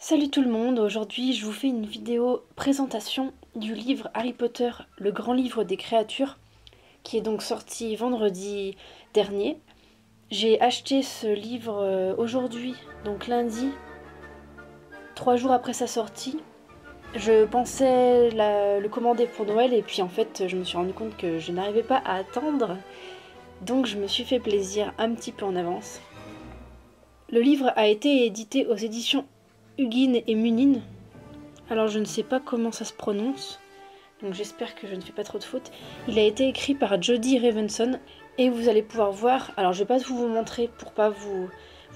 Salut tout le monde, aujourd'hui je vous fais une vidéo présentation du livre Harry Potter, le grand livre des créatures, qui est donc sorti vendredi dernier. J'ai acheté ce livre aujourd'hui, donc lundi, 3 jours après sa sortie. Je pensais le commander pour Noël et puis en fait je me suis rendu compte que je n'arrivais pas à attendre, donc je me suis fait plaisir un petit peu en avance. Le livre a été édité aux éditions Huguin et Munin. Alors je ne sais pas comment ça se prononce, donc j'espère que je ne fais pas trop de fautes. Il a été écrit par Jodie Ravenson et vous allez pouvoir voir, alors je vais pas tout vous montrer pour pas vous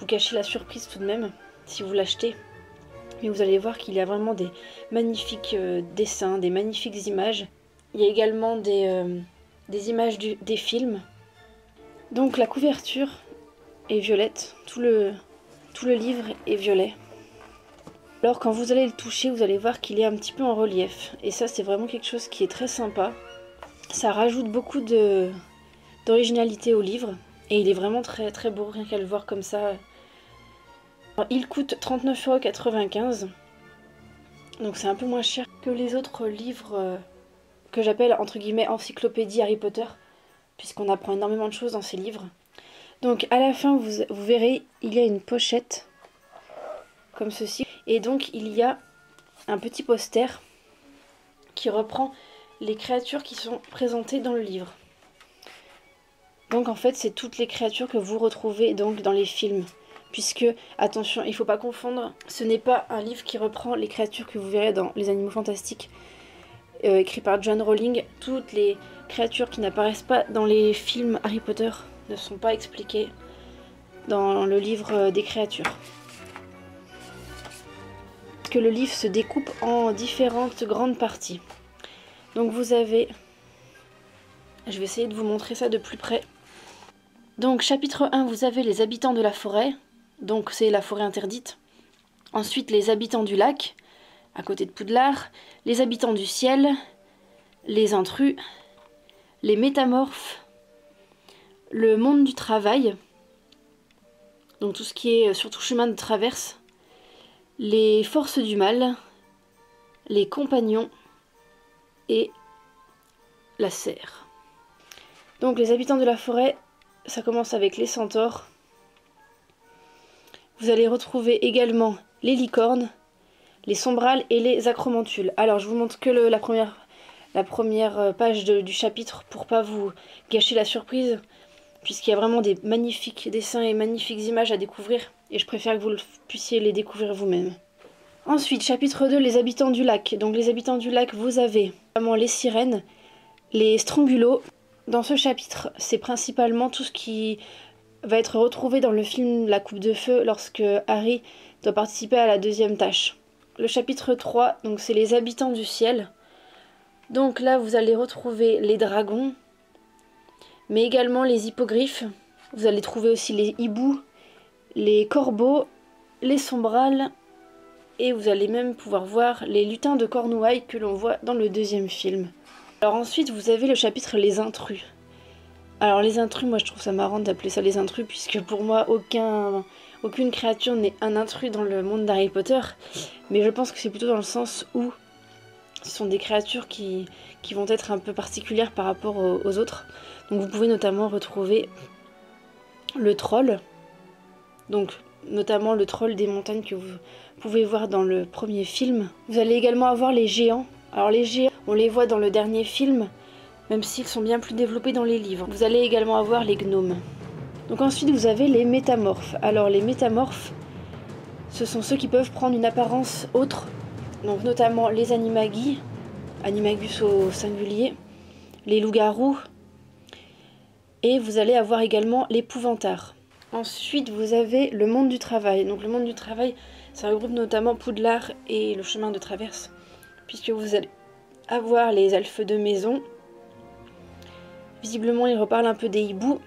cacher la surprise tout de même si vous l'achetez. Mais vous allez voir qu'il y a vraiment des magnifiques dessins, des magnifiques images. Il y a également des images des films. Donc la couverture est violette, tout le livre est violet. Alors quand vous allez le toucher, vous allez voir qu'il est un petit peu en relief. Et ça, c'est vraiment quelque chose qui est très sympa. Ça rajoute beaucoup d'originalité au livre. Et il est vraiment très très beau, rien qu'à le voir comme ça. Alors, il coûte 39,95 €. Donc c'est un peu moins cher que les autres livres que j'appelle entre guillemets encyclopédie Harry Potter. Puisqu'on apprend énormément de choses dans ces livres. Donc à la fin, vous verrez, il y a une pochette comme ceci. Et donc il y a un petit poster qui reprend les créatures qui sont présentées dans le livre. Donc en fait c'est toutes les créatures que vous retrouvez donc dans les films. Puisque, attention, il ne faut pas confondre, ce n'est pas un livre qui reprend les créatures que vous verrez dans Les Animaux Fantastiques, écrit par Joanne Rowling. Toutes les créatures qui n'apparaissent pas dans les films Harry Potter ne sont pas expliquées dans le livre des créatures. Que le livre se découpe en différentes grandes parties. Donc vous avez, je vais essayer de vous montrer ça de plus près. Donc chapitre 1, vous avez les habitants de la forêt, donc c'est la forêt interdite. Ensuite les habitants du lac, à côté de Poudlard, les habitants du ciel, les intrus, les métamorphes, le monde du travail, donc tout ce qui est surtout chemin de traverse, les forces du mal, les compagnons et la serre. Donc les habitants de la forêt, ça commence avec les centaures. Vous allez retrouver également les licornes, les sombrales et les acromantules. Alors je vous montre que la première page du chapitre pour pas vous gâcher la surprise, puisqu'il y a vraiment des magnifiques dessins et magnifiques images à découvrir, et je préfère que vous puissiez les découvrir vous-même. Ensuite, chapitre 2, les habitants du lac. Donc les habitants du lac, vous avez vraiment les sirènes, les strangulos. Dans ce chapitre, c'est principalement tout ce qui va être retrouvé dans le film La Coupe de Feu lorsque Harry doit participer à la deuxième tâche. Le chapitre 3, donc c'est les habitants du ciel. Donc là, vous allez retrouver les dragons, mais également les hippogriffes. Vous allez trouver aussi les hiboux, les corbeaux, les sombrales, et vous allez même pouvoir voir les lutins de Cornouailles que l'on voit dans le deuxième film. Alors ensuite, vous avez le chapitre les intrus. Alors les intrus, moi je trouve ça marrant d'appeler ça les intrus, puisque pour moi aucune créature n'est un intrus dans le monde d'Harry Potter, mais je pense que c'est plutôt dans le sens où ce sont des créatures qui vont être un peu particulières par rapport aux autres. Donc vous pouvez notamment retrouver le troll, donc notamment le troll des montagnes que vous pouvez voir dans le premier film. Vous allez également avoir les géants. Alors les géants, on les voit dans le dernier film, même s'ils sont bien plus développés dans les livres. Vous allez également avoir les gnomes. Donc ensuite vous avez les métamorphes. Alors les métamorphes, ce sont ceux qui peuvent prendre une apparence autre, donc notamment les animagi, animagus au singulier, les loups-garous, et vous allez avoir également l'épouvantair. Ensuite vous avez le monde du travail. Donc le monde du travail, ça regroupe notamment Poudlard et le chemin de traverse, puisque vous allez avoir les elfes de maison. Visiblement, il reparle un peu des hiboux.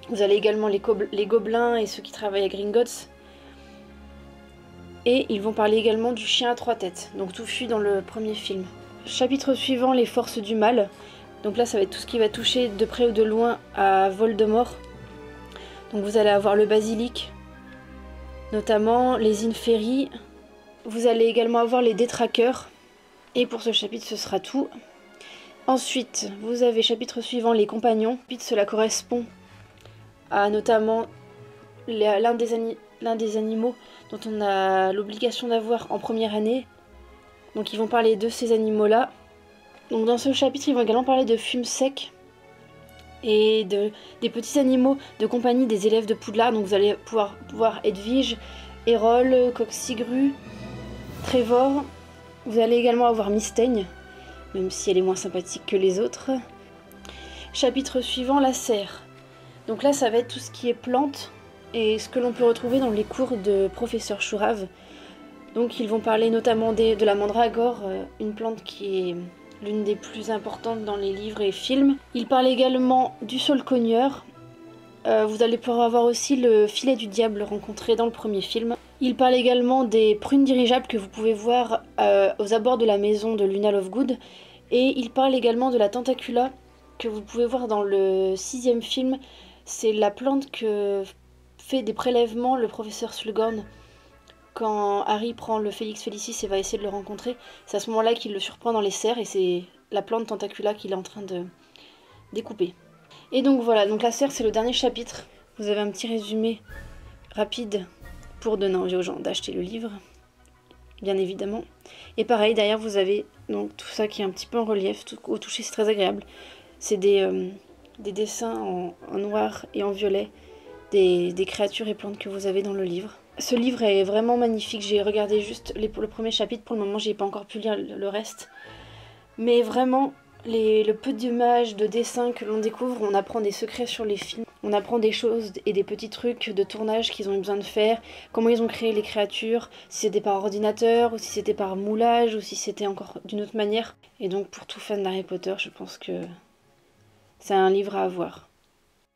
Vous avez également les gobelins et ceux qui travaillent à Gringotts. Et ils vont parler également du chien à 3 têtes, donc touffu dans le premier film. Chapitre suivant, les forces du mal. Donc là, ça va être tout ce qui va toucher de près ou de loin à Voldemort. Donc vous allez avoir le basilic, notamment les inferi, Vous allez également avoir les détraqueurs. Et pour ce chapitre, ce sera tout. Ensuite, vous avez chapitre suivant, les compagnons. Cela correspond à notamment l'un des animaux dont on a l'obligation d'avoir en première année. Donc ils vont parler de ces animaux-là. Donc dans ce chapitre, ils vont également parler de fume sec et des petits animaux de compagnie des élèves de Poudlard. Donc vous allez pouvoir voir Edwige, Hérole, Coqsigru, Trevor. Vous allez également avoir Mystaigne, même si elle est moins sympathique que les autres. Chapitre suivant, la serre. Donc là, ça va être tout ce qui est plantes et ce que l'on peut retrouver dans les cours de professeur Chourave. Donc ils vont parler notamment de la mandragore, une plante qui est l'une des plus importantes dans les livres et films. Ils parlent également du saule-cogneur. Vous allez pouvoir avoir aussi le filet du diable rencontré dans le premier film. Ils parlent également des prunes dirigeables que vous pouvez voir aux abords de la maison de Luna Lovegood. Et ils parlent également de la tentacula que vous pouvez voir dans le 6e film. C'est la plante que fait des prélèvements le professeur Slughorn quand Harry prend le Félix Felicis et va essayer de le rencontrer. C'est à ce moment-là qu'il le surprend dans les serres et c'est la plante tentacula qu'il est en train de découper. Et donc voilà, donc la serre c'est le dernier chapitre. Vous avez un petit résumé rapide pour donner envie aux gens d'acheter le livre, bien évidemment. Et pareil, derrière vous avez donc tout ça qui est un petit peu en relief, au toucher c'est très agréable. C'est des dessins en noir et en violet, des créatures et plantes que vous avez dans le livre. Ce livre est vraiment magnifique, j'ai regardé juste le premier chapitre, pour le moment j'ai pas encore pu lire le reste. Mais vraiment, le peu d'images, de dessins que l'on découvre, on apprend des secrets sur les films, on apprend des choses et des petits trucs de tournage qu'ils ont eu besoin de faire, comment ils ont créé les créatures, si c'était par ordinateur, ou si c'était par moulage, ou si c'était encore d'une autre manière. Et donc pour tout fan d'Harry Potter, je pense que c'est un livre à avoir.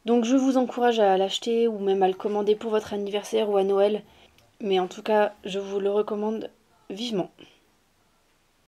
Donc je vous encourage à l'acheter ou même à le commander pour votre anniversaire ou à Noël. Mais en tout cas, je vous le recommande vivement.